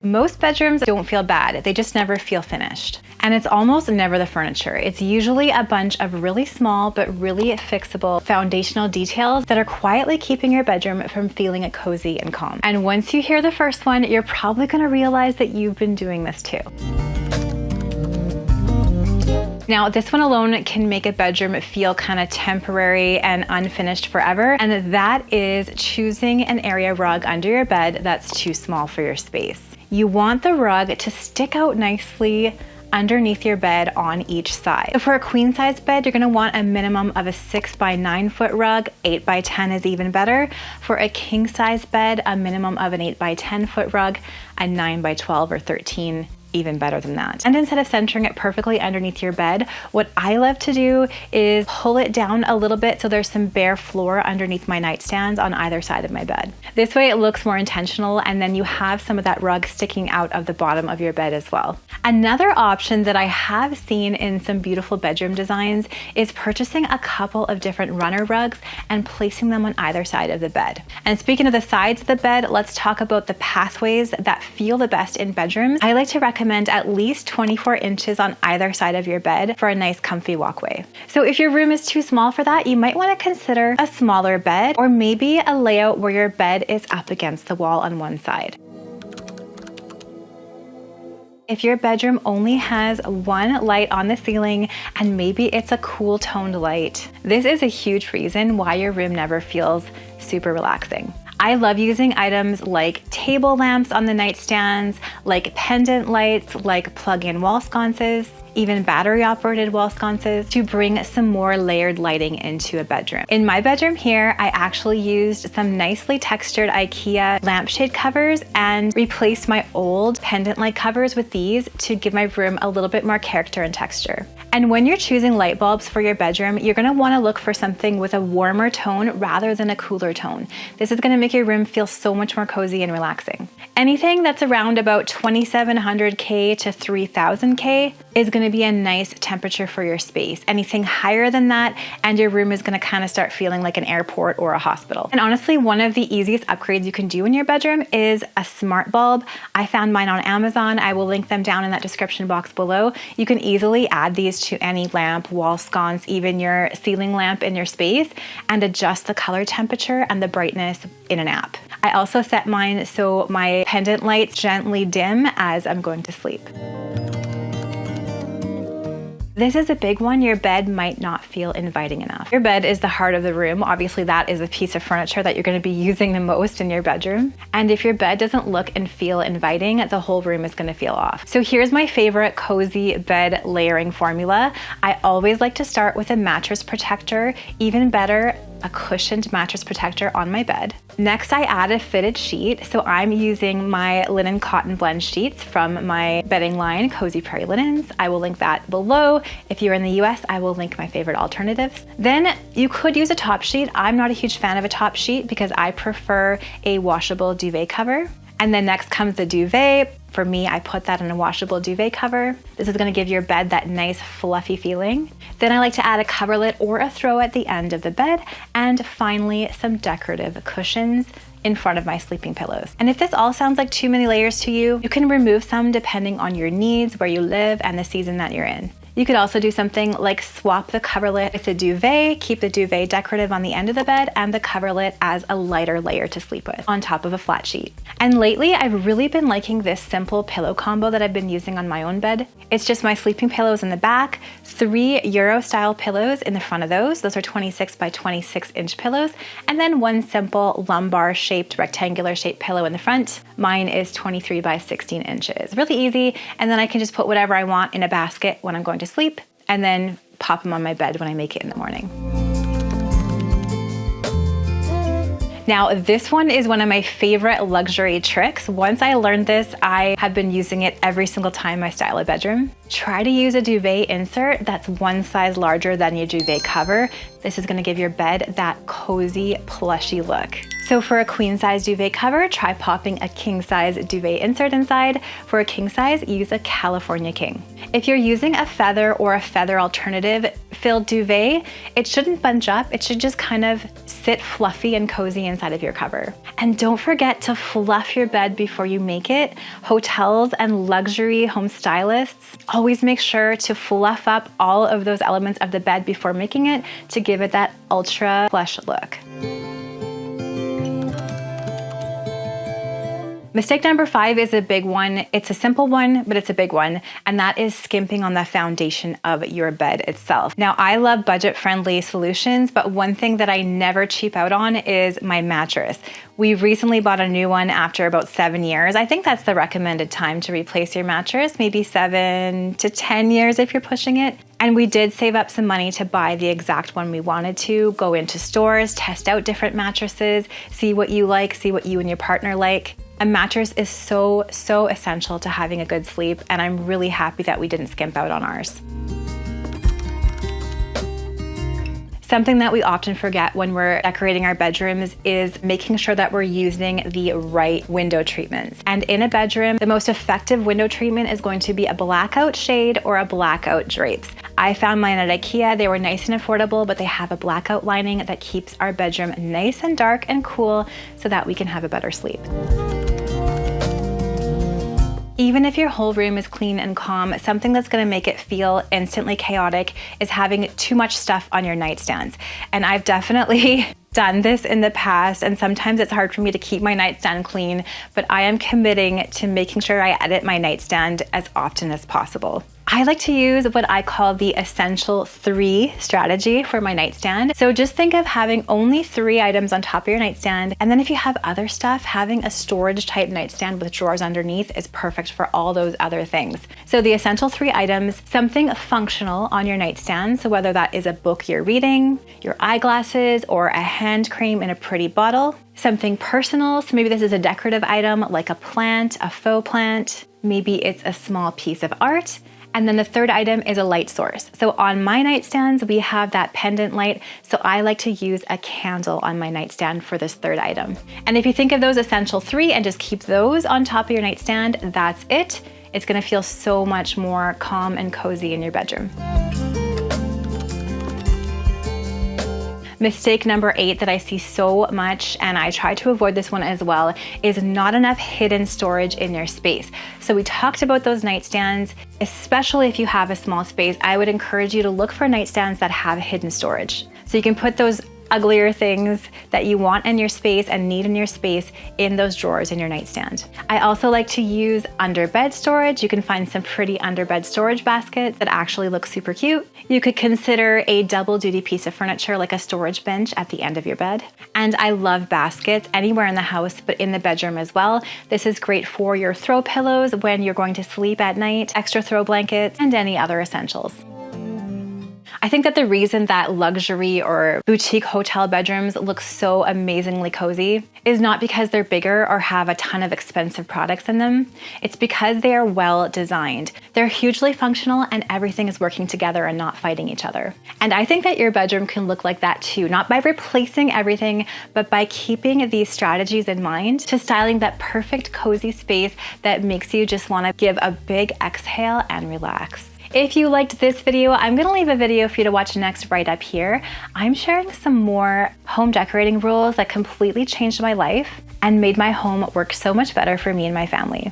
Most bedrooms don't feel bad, they just never feel finished. And it's almost never the furniture. It's usually a bunch of really small but really fixable foundational details that are quietly keeping your bedroom from feeling cozy and calm. And once you hear the first one, you're probably gonna realize that you've been doing this too. Now, this one alone can make a bedroom feel kind of temporary and unfinished forever, and that is choosing an area rug under your bed that's too small for your space. You want the rug to stick out nicely underneath your bed on each side. So for a queen size bed, you're gonna want a minimum of a 6 by 9 foot rug. 8 by 10 is even better. For a king size bed, a minimum of an 8 by 10 foot rug, a 9 by 12 or 13 even better than that. And instead of centering it perfectly underneath your bed, what I love to do is pull it down a little bit so there's some bare floor underneath my nightstands on either side of my bed. This way it looks more intentional, and then you have some of that rug sticking out of the bottom of your bed as well. Another option that I have seen in some beautiful bedroom designs is purchasing a couple of different runner rugs and placing them on either side of the bed. And speaking of the sides of the bed, let's talk about the pathways that feel the best in bedrooms. I like to recommend at least 24 inches on either side of your bed for a nice comfy walkway. So if your room is too small for that, you might want to consider a smaller bed, or maybe a layout where your bed is up against the wall on one side. If your bedroom only has one light on the ceiling, and maybe it's a cool toned light, this is a huge reason why your room never feels super relaxing. I love using items like table lamps on the nightstands, like pendant lights, like plug-in wall sconces, even battery-operated wall sconces, to bring some more layered lighting into a bedroom. In my bedroom here, I actually used some nicely textured IKEA lampshade covers and replaced my old pendant light covers with these to give my room a little bit more character and texture. And when you're choosing light bulbs for your bedroom, you're gonna wanna look for something with a warmer tone rather than a cooler tone. This is gonna make your room feel so much more cozy and relaxing. Anything that's around about 2,700 K to 3,000 K is gonna be a nice temperature for your space. Anything higher than that, and your room is gonna kind of start feeling like an airport or a hospital. And honestly, one of the easiest upgrades you can do in your bedroom is a smart bulb. I found mine on Amazon. I will link them down in that description box below. You can easily add these to any lamp, wall sconce, even your ceiling lamp in your space, and adjust the color temperature and the brightness in an app. I also set mine so my pendant lights gently dim as I'm going to sleep. This is a big one. Your bed might not feel inviting enough. Your bed is the heart of the room. Obviously, that is a piece of furniture that you're going to be using the most in your bedroom. And if your bed doesn't look and feel inviting, the whole room is going to feel off. So here's my favorite cozy bed layering formula. I always like to start with a mattress protector. Even better, a cushioned mattress protector on my bed. Next, I add a fitted sheet. So I'm using my linen cotton blend sheets from my bedding line, Cozy Prairie Linens. I will link that below. If you're in the US, I will link my favorite alternatives. Then you could use a top sheet. I'm not a huge fan of a top sheet because I prefer a washable duvet cover. And then next comes the duvet. For me, I put that in a washable duvet cover. This is gonna give your bed that nice fluffy feeling. Then I like to add a coverlet or a throw at the end of the bed. And finally, some decorative cushions in front of my sleeping pillows. And if this all sounds like too many layers to you, you can remove some depending on your needs, where you live, and the season that you're in. You could also do something like swap the coverlet with the duvet, keep the duvet decorative on the end of the bed, and the coverlet as a lighter layer to sleep with on top of a flat sheet. And lately, I've really been liking this simple pillow combo that I've been using on my own bed. It's just my sleeping pillows in the back, 3 Euro style pillows in the front of those. Those are 26 by 26 inch pillows, and then one simple lumbar shaped, rectangular shaped pillow in the front. Mine is 23 by 16 inches. Really easy, and then I can just put whatever I want in a basket when I'm going to sleep, and then pop them on my bed when I make it in the morning. Now, this one is one of my favorite luxury tricks. Once I learned this, I have been using it every single time I style a bedroom. Try to use a duvet insert that's one size larger than your duvet cover. This is gonna give your bed that cozy, plushy look. So for a queen size duvet cover, try popping a king size duvet insert inside. For a king size, use a California King. If you're using a feather or a feather alternative filled duvet, it shouldn't bunch up. It should just kind of sit fluffy and cozy inside of your cover. And don't forget to fluff your bed before you make it. Hotels and luxury home stylists always make sure to fluff up all of those elements of the bed before making it to give it that ultra plush look. Mistake number 5 is a big one. It's a simple one, but it's a big one, and that is skimping on the foundation of your bed itself. Now, I love budget-friendly solutions, but one thing that I never cheap out on is my mattress. We recently bought a new one after about 7 years. I think that's the recommended time to replace your mattress, maybe 7 to 10 years if you're pushing it. And we did save up some money to buy the exact one we wanted to, go into stores, test out different mattresses, see what you like, see what you and your partner like. A mattress is so essential to having a good sleep, and I'm really happy that we didn't skimp out on ours. Something that we often forget when we're decorating our bedrooms is making sure that we're using the right window treatments. And in a bedroom, the most effective window treatment is going to be a blackout shade or a blackout drapes. I found mine at IKEA. They were nice and affordable, but they have a blackout lining that keeps our bedroom nice and dark and cool so that we can have a better sleep. Even if your whole room is clean and calm, something that's gonna make it feel instantly chaotic is having too much stuff on your nightstands. And I've definitely done this in the past, and sometimes it's hard for me to keep my nightstand clean, but I am committing to making sure I edit my nightstand as often as possible. I like to use what I call the essential 3 strategy for my nightstand. So just think of having only 3 items on top of your nightstand. And then if you have other stuff, having a storage type nightstand with drawers underneath is perfect for all those other things. So the essential 3 items, something functional on your nightstand. So whether that is a book you're reading, your eyeglasses, or a hand cream in a pretty bottle. Something personal, so maybe this is a decorative item like a plant, a faux plant. Maybe it's a small piece of art. And then the 3rd item is a light source. So on my nightstands, we have that pendant light. So I like to use a candle on my nightstand for this 3rd item. And if you think of those essential 3 and just keep those on top of your nightstand, that's it. It's gonna feel so much more calm and cozy in your bedroom. Mistake number 8 that I see so much, and I try to avoid this one as well, is not enough hidden storage in your space. So we talked about those nightstands, especially if you have a small space. I would encourage you to look for nightstands that have hidden storage. So you can put those uglier things that you want in your space and need in your space in those drawers in your nightstand. I also like to use under bed storage. You can find some pretty under bed storage baskets that actually look super cute. You could consider a double duty piece of furniture like a storage bench at the end of your bed. And I love baskets anywhere in the house, but in the bedroom as well. This is great for your throw pillows when you're going to sleep at night, extra throw blankets, and any other essentials. I think that the reason that luxury or boutique hotel bedrooms look so amazingly cozy is not because they're bigger or have a ton of expensive products in them. It's because they are well designed. They're hugely functional and everything is working together and not fighting each other. And I think that your bedroom can look like that too, not by replacing everything, but by keeping these strategies in mind to styling that perfect cozy space that makes you just want to give a big exhale and relax. If you liked this video, I'm gonna leave a video for you to watch next right up here. I'm sharing some more home decorating rules that completely changed my life and made my home work so much better for me and my family.